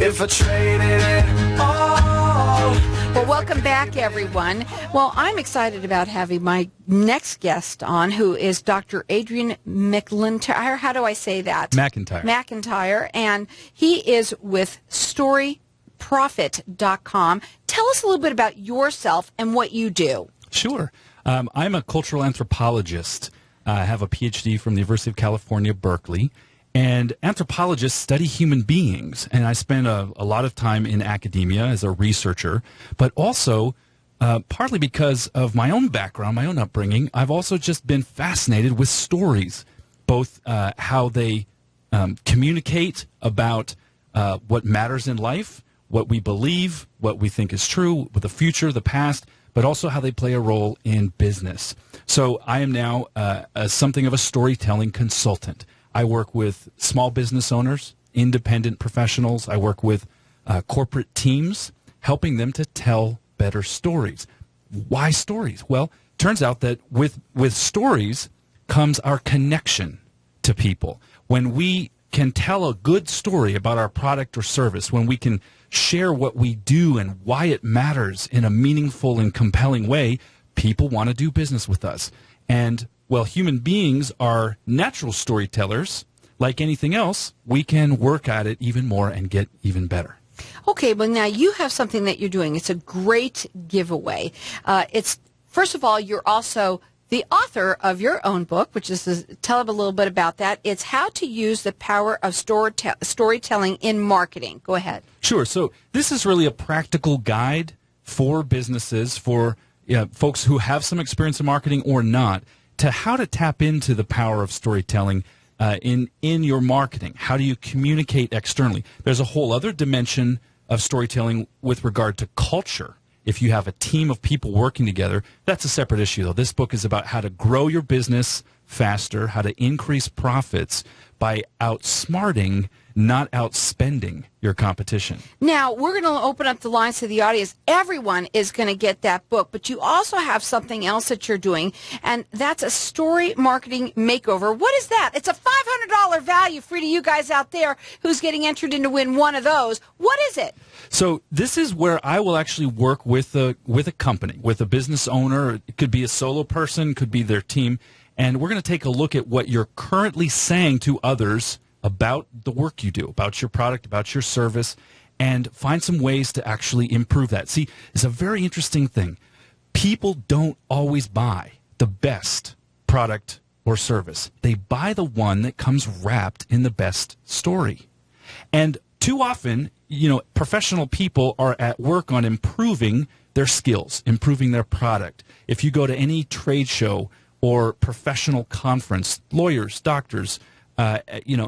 If I traded it all. Well, welcome back, everyone. Well, I'm excited about having my next guest on, who is Dr. Adrian McIntyre. How do I say that? McIntyre. McIntyre. And he is with StoryProfit.com. Tell us a little bit about yourself and what you do. Sure. I'm a cultural anthropologist. I have a PhD from the University of California, Berkeley. And anthropologists study human beings, and I spend a lot of time in academia as a researcher, but also, partly because of my own background, my own upbringing, I've also just been fascinated with stories, both how they communicate about what matters in life, what we believe, what we think is true, with the future, the past, but also how they play a role in business. So I am now something of a storytelling consultant. I work with small business owners, independent professionals. I work with corporate teams, helping them to tell better stories. Why stories? Well, turns out that with stories comes our connection to people. When we can tell a good story about our product or service, when we can share what we do and why it matters in a meaningful and compelling way, people want to do business with us. And well, human beings are natural storytellers. Like anything else, we can work at it even more and get even better. Okay, well, now you have something that you're doing. It's a great giveaway. First of all, you're also the author of your own book, which is, tell them a little bit about that. It's How to Use the Power of Storytelling in Marketing. Go ahead. Sure. So this is really a practical guide for businesses, for folks who have some experience in marketing or not, to how to tap into the power of storytelling in your marketing. How do you communicate externally? There's a whole other dimension of storytelling with regard to culture. If you have a team of people working together, that's a separate issue, though. This book is about how to grow your business faster, how to increase profits by outsmarting, not outspending your competition. Now, we're going to open up the lines to the audience. Everyone is going to get that book, but you also have something else that you're doing, and that's a story marketing makeover. What is that? It's a $500 value free to you guys out there who's getting entered in to win one of those. What is it? So this is where I will actually work with a company, with a business owner. It could be a solo person, could be their team, and we're going to take a look at what you're currently saying to others about the work you do, about your product, about your service, and find some ways to actually improve that. See, it's a very interesting thing. People don't always buy the best product or service. They buy the one that comes wrapped in the best story. And too often, professional people are at work on improving their skills, improving their product. If you go to any trade show or professional conference, lawyers, doctors,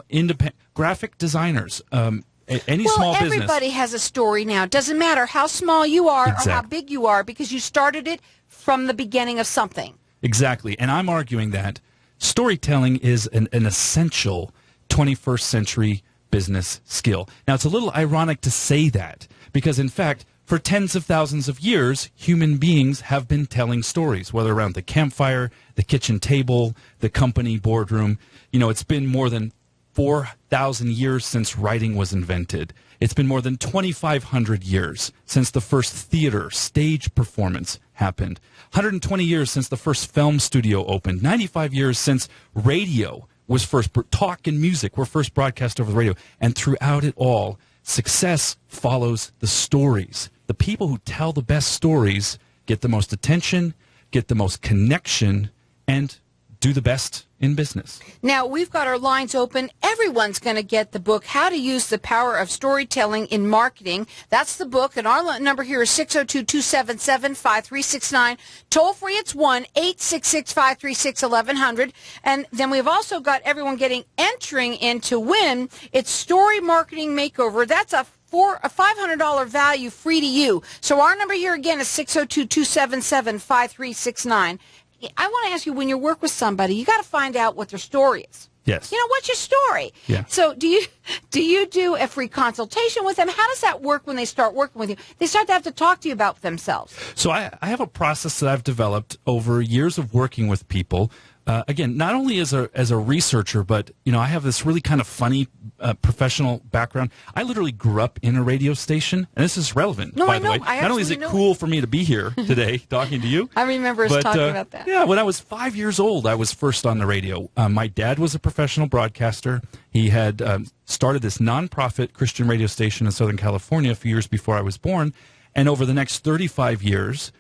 independent graphic designers, any small business. Everybody has a story now. It doesn't matter how small you are or how big you are, because you started it from the beginning of something. Exactly. And I'm arguing that storytelling is an essential 21st century business skill. Now, it's a little ironic to say that because, in fact, for tens of thousands of years, human beings have been telling stories, whether around the campfire, the kitchen table, the company boardroom. It's been more than 4,000 years since writing was invented. It's been more than 2,500 years since the first theater stage performance happened. 120 years since the first film studio opened. 95 years since radio was first, talk and music were first broadcast over the radio. And throughout it all, success follows the stories. The people who tell the best stories get the most attention, get the most connection, and do the best in business. Now, we've got our lines open. Everyone's going to get the book, How to Use the Power of Storytelling in Marketing. That's the book, and our number here is 602-277-5369. Toll free, it's 1-866-536-1100. And then we've also got everyone entering in to win. It's Story Marketing Makeover. That's a $500 value free to you. So our number here again is 602-277-5369. I want to ask you, when you work with somebody, you got to find out what their story is. Yes. What's your story? Yeah. So do you do a free consultation with them? How does that work when they start working with you? They start to have to talk to you about themselves. So I have a process that I've developed over years of working with people again, not only as a researcher, but I have this really kind of funny professional background. I literally grew up in a radio station, and this is relevant, No, by I the know. way. I Not only is it absolutely know cool for me to be here today talking to you, I remember us talking about that. Yeah, when I was 5 years old, I was first on the radio. My dad was a professional broadcaster. He had started this nonprofit Christian radio station in Southern California a few years before I was born, and over the next 35 years,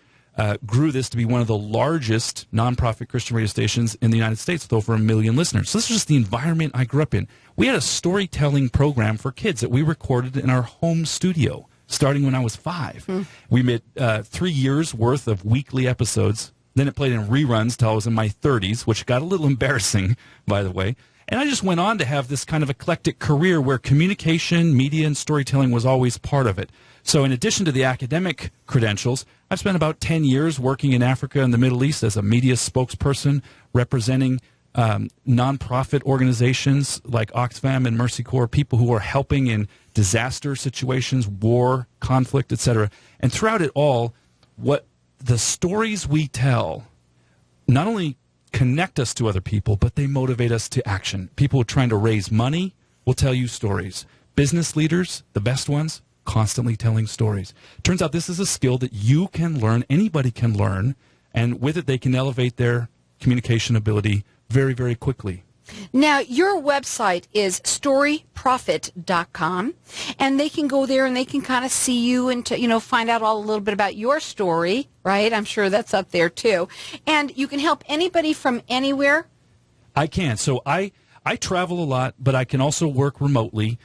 grew this to be one of the largest nonprofit Christian radio stations in the United States with over 1 million listeners. So this is just the environment I grew up in. We had a storytelling program for kids that we recorded in our home studio starting when I was 5. We made 3 years worth of weekly episodes. Then it played in reruns till I was in my 30s, which got a little embarrassing, by the way. And I just went on to have this kind of eclectic career where communication, media, and storytelling was always part of it. So in addition to the academic credentials, I've spent about 10 years working in Africa and the Middle East as a media spokesperson, representing nonprofit organizations like Oxfam and Mercy Corps, people who are helping in disaster situations, war, conflict, etc. And throughout it all, what the stories we tell not only connect us to other people, but they motivate us to action. People trying to raise money will tell you stories. Business leaders, the best ones, constantly telling stories. Turns out this is a skill that you can learn, anybody can learn, and with it they can elevate their communication ability very, very quickly. Now, your website is storyprofit.com, and they can go there and they can kind of see you and find out a little bit about your story, right? I'm sure that's up there too. And you can help anybody from anywhere. I can. So I travel a lot, but I can also work remotely.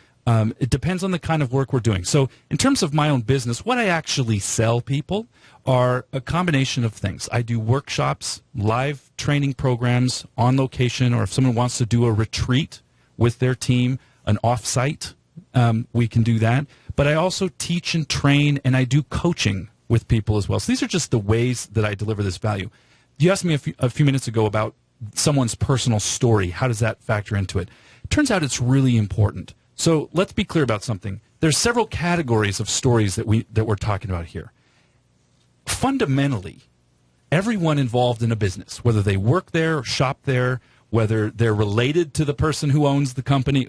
It depends on the kind of work we're doing. So in terms of my own business, what I actually sell people are a combination of things. I do workshops, live training programs on location, or if someone wants to do a retreat with their team, an off-site, we can do that. But I also teach and train, and I do coaching with people as well. So these are just the ways that I deliver this value. You asked me a few minutes ago about someone's personal story. How does that factor into it? It turns out it's really important. So let's be clear about something. There's several categories of stories that we're talking about here. Fundamentally, everyone involved in a business, whether they work there or shop there, whether they're related to the person who owns the company,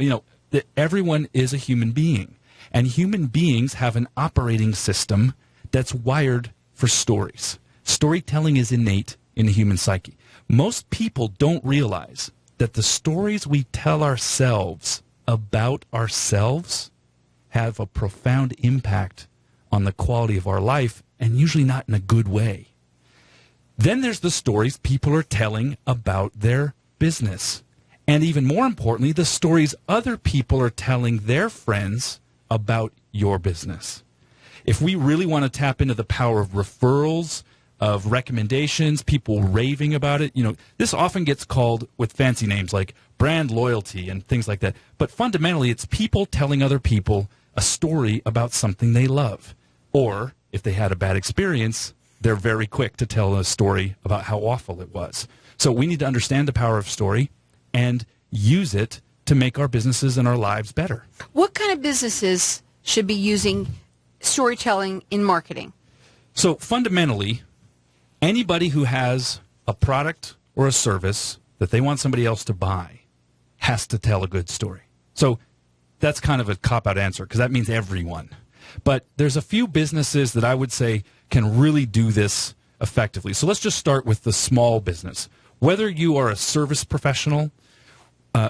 everyone is a human being. And human beings have an operating system that's wired for stories. Storytelling is innate in the human psyche. Most people don't realize that the stories we tell ourselves about ourselves have a profound impact on the quality of our life, and usually not in a good way. Then there's the stories people are telling about their business. And even more importantly, the stories other people are telling their friends about your business. If we really want to tap into the power of referrals, of recommendations, people raving about it, this often gets called with fancy names like brand loyalty and things like that. But fundamentally, it's people telling other people a story about something they love. Or if they had a bad experience, they're very quick to tell a story about how awful it was. So we need to understand the power of story and use it to make our businesses and our lives better. What kind of businesses should be using storytelling in marketing? So fundamentally, anybody who has a product or a service that they want somebody else to buy has to tell a good story. So that's kind of a cop-out answer because that means everyone. But there's a few businesses that I would say can really do this effectively. So let's just start with the small business. Whether you are a service professional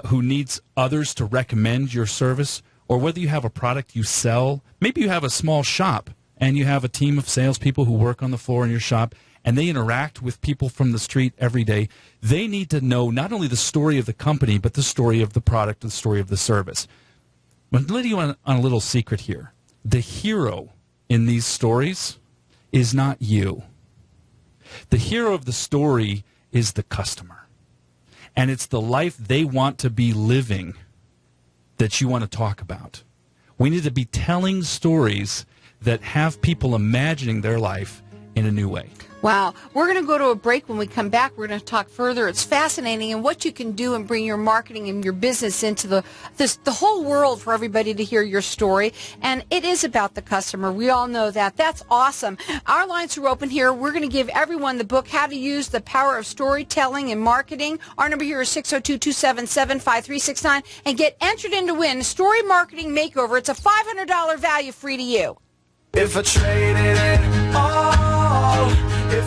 who needs others to recommend your service, or whether you have a product you sell, maybe you have a small shop and you have a team of salespeople who work on the floor in your shop, and they interact with people from the street every day, they need to know not only the story of the company, but the story of the product, the story of the service. I'm letting you on a little secret here. The hero in these stories is not you. The hero of the story is the customer. And it's the life they want to be living that you want to talk about. We need to be telling stories that have people imagining their life in a new way. Wow. We're going to go to a break. When we come back, we're going to talk further. It's fascinating and what you can do and bring your marketing and your business into the whole world for everybody to hear your story. And it is about the customer. We all know that. That's awesome. Our lines are open here. We're going to give everyone the book, How to Use the Power of Storytelling and Marketing. Our number here is 602-277-5369. And get entered in to win Story Marketing Makeover. It's a $500 value free to you. If I traded it all,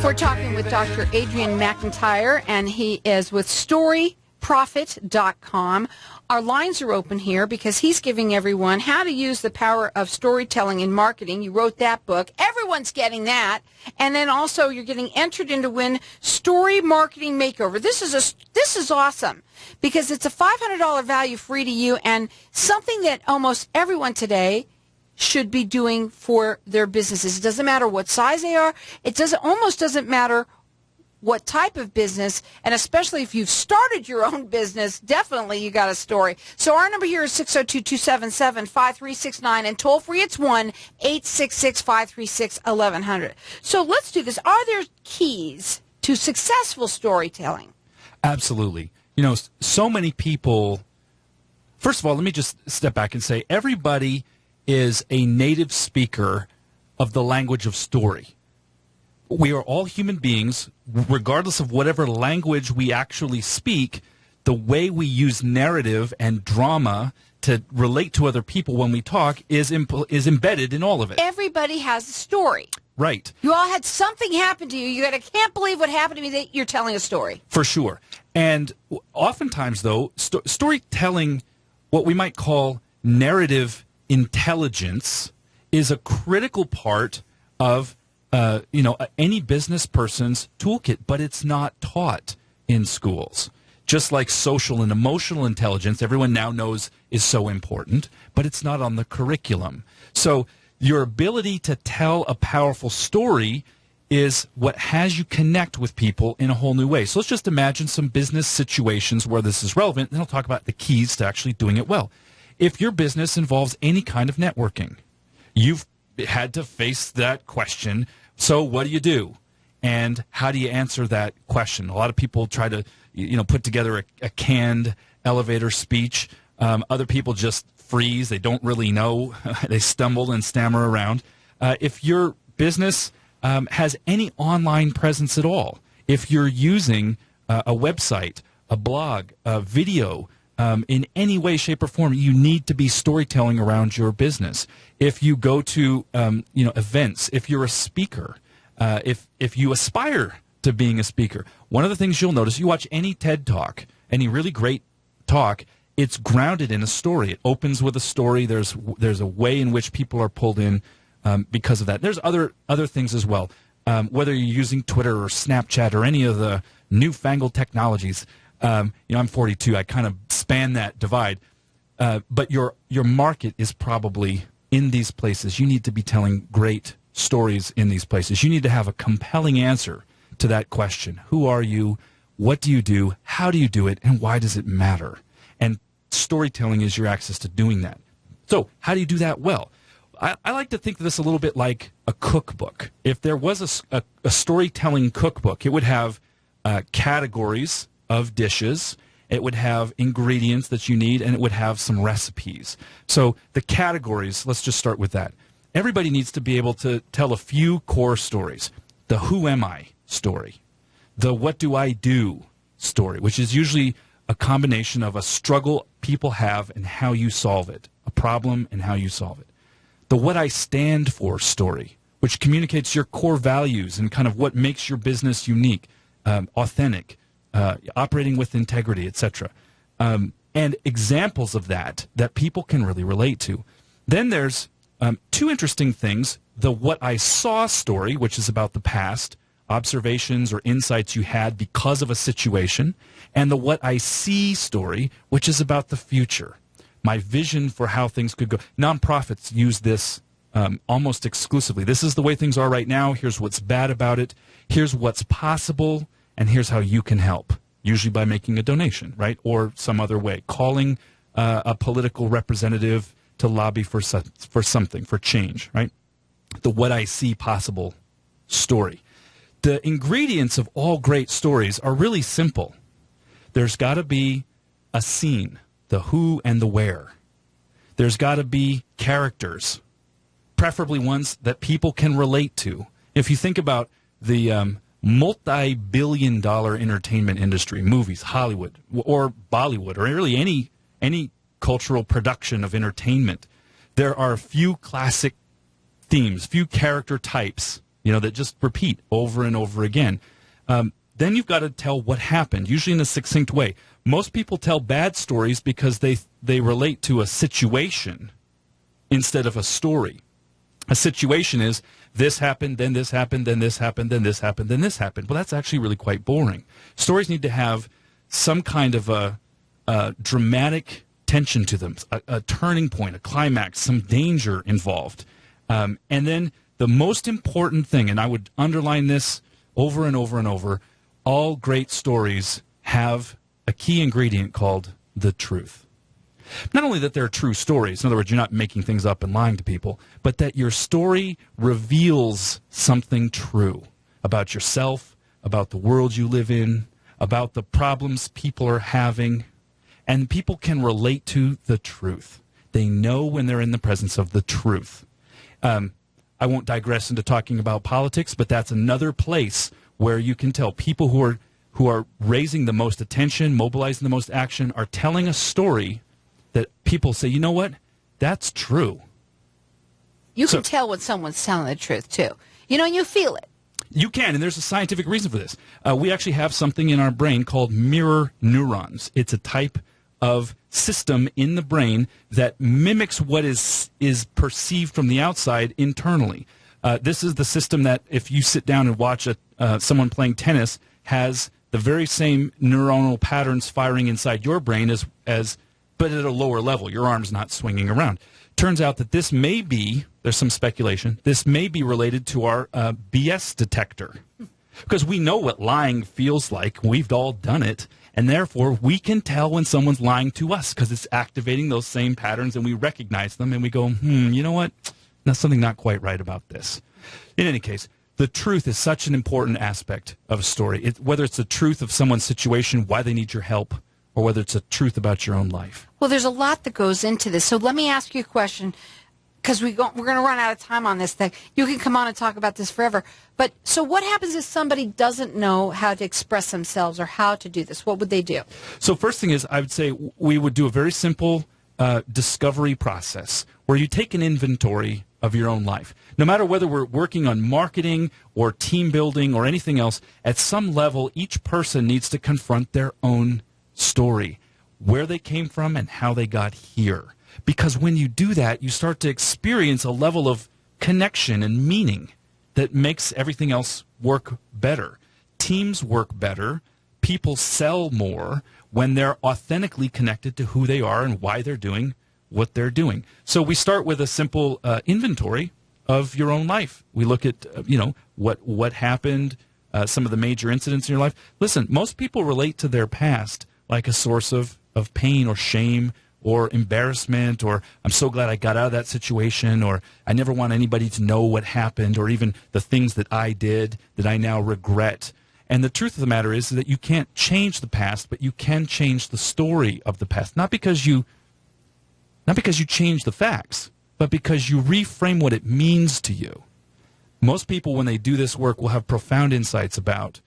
We're talking with Dr. Adrian McIntyre, and he is with StoryProfit.com. Our lines are open here because he's giving everyone how to use the power of storytelling in marketing. You wrote that book. Everyone's getting that. And then also you're getting entered in to win Story Marketing Makeover. This is awesome because it's a $500 value free to you and something that almost everyone today should be doing for their businesses. It doesn't matter what size they are. It almost doesn't matter what type of business, and especially if you've started your own business, definitely you got a story. So our number here is 602-277-5369, and toll free it's 1-866-536-1100. So let's do this. Are there keys to successful storytelling? Absolutely. You know, so many people, first of all, let me just step back and say everybody is a native speaker of the language of story. We are all human beings, regardless of whatever language we actually speak. The way we use narrative and drama to relate to other people when we talk is embedded in all of it. Everybody has a story. Right. You all had something happen to you. You can't believe what happened to me. That you're telling a story. For sure. And oftentimes, though, storytelling, what we might call narrative intelligence, is a critical part of any business person's toolkit, but it's not taught in schools. Just like social and emotional intelligence, everyone now knows is so important, but it's not on the curriculum. So your ability to tell a powerful story is what has you connect with people in a whole new way. So let's just imagine some business situations where this is relevant, and I'll talk about the keys to actually doing it well. If your business involves any kind of networking, you've had to face that question. So what do you do? And how do you answer that question? A lot of people try to, put together a canned elevator speech. Other people just freeze. They don't really know. They stumble and stammer around. If your business has any online presence at all, if you're using a website, a blog, a video, in any way, shape, or form, you need to be storytelling around your business. If you go to events, if you're a speaker, if you aspire to being a speaker, one of the things you'll notice, you watch any TED Talk, any really great talk, it's grounded in a story. It opens with a story. There's a way in which people are pulled in because of that. There's other things as well. Whether you're using Twitter or Snapchat or any of the newfangled technologies. I'm 42. I kind of span that divide. But your market is probably in these places. You need to be telling great stories in these places. You need to have a compelling answer to that question. Who are you? What do you do? How do you do it? And why does it matter? And storytelling is your access to doing that. So how do you do that well? I like to think of this a little bit like a cookbook. If there was a storytelling cookbook, it would have categories of dishes, it would have ingredients that you need, and it would have some recipes. So the categories, let's just start with that. Everybody needs to be able to tell a few core stories. The who am I story. The what do I do story, which is usually a combination of a struggle people have and how you solve it, a problem and how you solve it. The what I stand for story, which communicates your core values and kind of what makes your business unique, authentic, operating with integrity, etc. And examples of that people can really relate to. Then there's two interesting things. The what I saw story, which is about the past, observations or insights you had because of a situation, and the what I see story, which is about the future, my vision for how things could go. Nonprofits use this almost exclusively. This is the way things are right now. Here's what's bad about it. Here's what's possible, and here's how you can help, usually by making a donation, right, or some other way, calling a political representative to lobby for something, for change, right? The what I see possible story. The ingredients of all great stories are really simple. There's got to be a scene, the who and the where. There's got to be characters, preferably ones that people can relate to. If you think about the multi-billion-dollar entertainment industry, movies, Hollywood, or Bollywood, or really any cultural production of entertainment, there are a few classic themes, few character types, that just repeat over and over again. Then you've got to tell what happened, usually in a succinct way. Most people tell bad stories because they relate to a situation instead of a story. A situation is, this happened, then this happened, then this happened, then this happened, then this happened. Well, that's actually really quite boring. Stories need to have some kind of a dramatic tension to them, a turning point, a climax, some danger involved. And then the most important thing, and I would underline this over and over and over, all great stories have a key ingredient called the truth. Not only that they're true stories, in other words, you're not making things up and lying to people, but that your story reveals something true about yourself, about the world you live in, about the problems people are having, and people can relate to the truth. They know when they're in the presence of the truth. I won't digress into talking about politics, but that's another place where you can tell people who are raising the most attention, mobilizing the most action, are telling a story that people say, you know what, that's true. You can tell when someone's telling the truth, too. You feel it. You can, and there's a scientific reason for this. We actually have something in our brain called mirror neurons. It's a type of system in the brain that mimics what is perceived from the outside internally. This is the system that if you sit down and watch someone playing tennis, has the very same neuronal patterns firing inside your brain but at a lower level. Your arm's not swinging around. Turns out that this may be, there's some speculation, this may be related to our BS detector. Because we know what lying feels like. We've all done it. And therefore, we can tell when someone's lying to us because it's activating those same patterns and we recognize them and we go, you know what? There's something not quite right about this. In any case, the truth is such an important aspect of a story. Whether it's the truth of someone's situation, why they need your help, or whether it's a truth about your own life. Well, there's a lot that goes into this. So let me ask you a question, because we're going to run out of time on this thing. You can come on and talk about this forever. But so what happens if somebody doesn't know how to express themselves or how to do this? What would they do? So first thing is, I would say we would do a very simple discovery process where you take an inventory of your own life. No matter whether we're working on marketing or team building or anything else, at some level, each person needs to confront their own story, where they came from and how they got here. Because when you do that, you start to experience a level of connection and meaning that makes everything else work better. Teams work better. People sell more when they're authentically connected to who they are and why they're doing what they're doing. So we start with a simple inventory of your own life. We look at, what happened, some of the major incidents in your life. Listen, most people relate to their past like a source of pain or shame or embarrassment, or I'm so glad I got out of that situation, or I never want anybody to know what happened, or even the things that I did that I now regret. And the truth of the matter is that you can't change the past, but you can change the story of the past. Not because you change the facts, but because you reframe what it means to you. Most people, when they do this work, will have profound insights about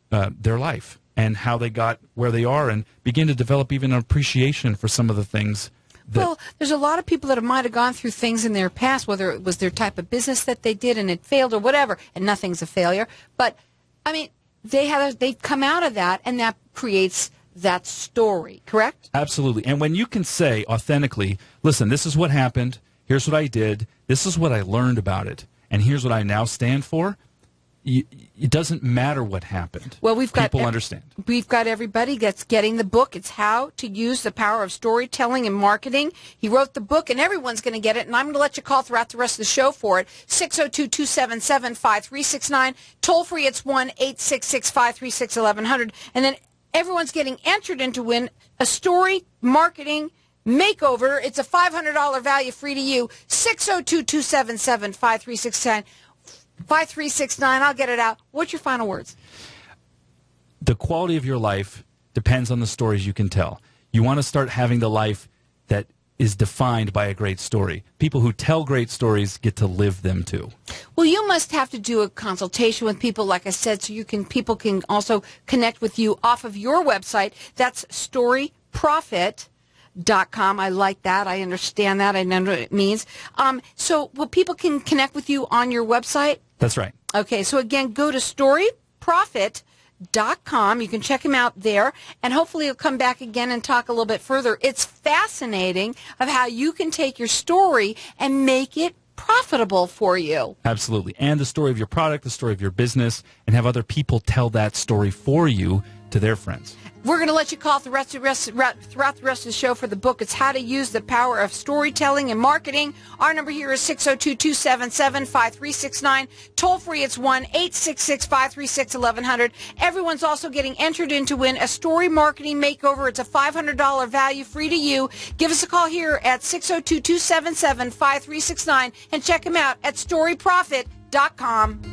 their life and how they got where they are, and begin to develop even an appreciation for some of the things. Well, there's a lot of people that might have gone through things in their past, whether it was their type of business that they did and it failed or whatever, and nothing's a failure. But, I mean, they've come out of that, and that creates that story, correct? Absolutely. And when you can say authentically, listen, this is what happened, here's what I did, this is what I learned about it, and here's what I now stand for, it doesn't matter what happened. Well, people understand. We've got everybody that's getting the book. It's How to Use the Power of Storytelling and Marketing. He wrote the book, and everyone's going to get it. And I'm going to let you call throughout the rest of the show for it. 602-277-5369. Toll free, it's 1-866-536-1100. And then everyone's getting entered in to win a story marketing makeover. It's a $500 value, free to you. 602-277-5369. 5369. I'll get it out. What's your final words? The quality of your life depends on the stories you can tell. You want to start having the life that is defined by a great story. People who tell great stories get to live them too. Well, you must have to do a consultation with people, like I said, so people can also connect with you off of your website. That's storyprofit.com. I like that. I understand that. I know what it means. So people can connect with you on your website? That's right. Okay, so again, go to storyprofit.com. You can check him out there, and hopefully he'll come back again and talk a little bit further. It's fascinating of how you can take your story and make it profitable for you. Absolutely. And the story of your product, the story of your business, and have other people tell that story for you to their friends. We're going to let you call throughout the rest of the show for the book. It's How to Use the Power of Storytelling and Marketing. Our number here is 602-277-5369. Toll free, it's 1-866-536-1100. Everyone's also getting entered in to win a story marketing makeover. It's a $500 value, free to you. Give us a call here at 602-277-5369 and check him out at storyprofit.com.